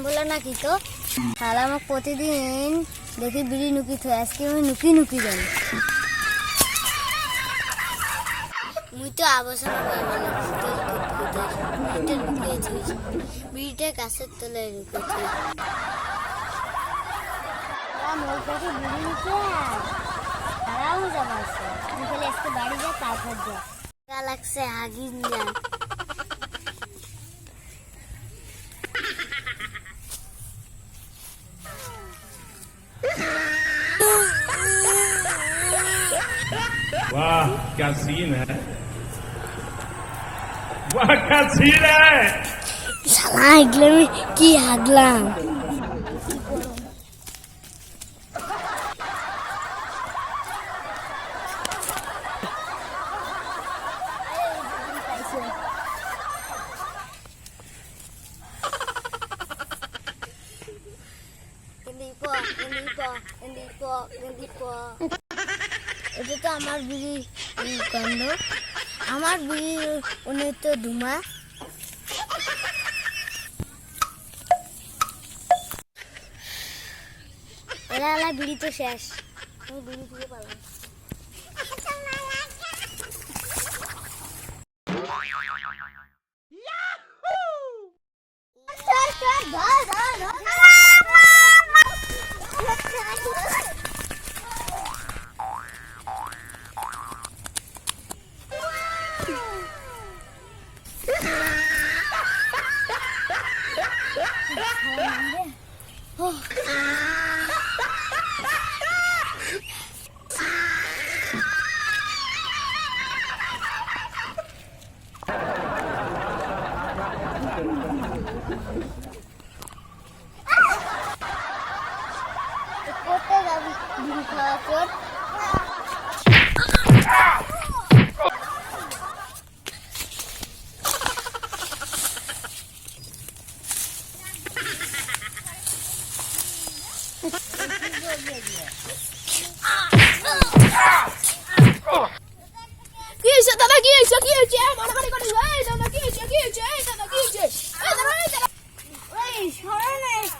বললো নাকি তো তাহলে আমার প্রতিদিন দেখি বিড়ি নুকি থই আজকে আমি নুকি নুকি জানি মুই তো আবসনা বিড়িটা গাছের তলায় রেখেছি বিড়ি নুকে খারাপ যাবা তাহলে আজকে বাড়ি যা তারপর যা লাগছে আগিন যা वाह क्या सीन है वाह क्या सीन है साला हागले में की हागलाम এটা তো আমার বিড়ি গন্ধ আমার বিড়ি উনি তো ধুমা এরা বিড়ি তো শেষ আমি বিড়ি দিয়ে পারলাম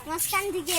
মাঝখান থেকে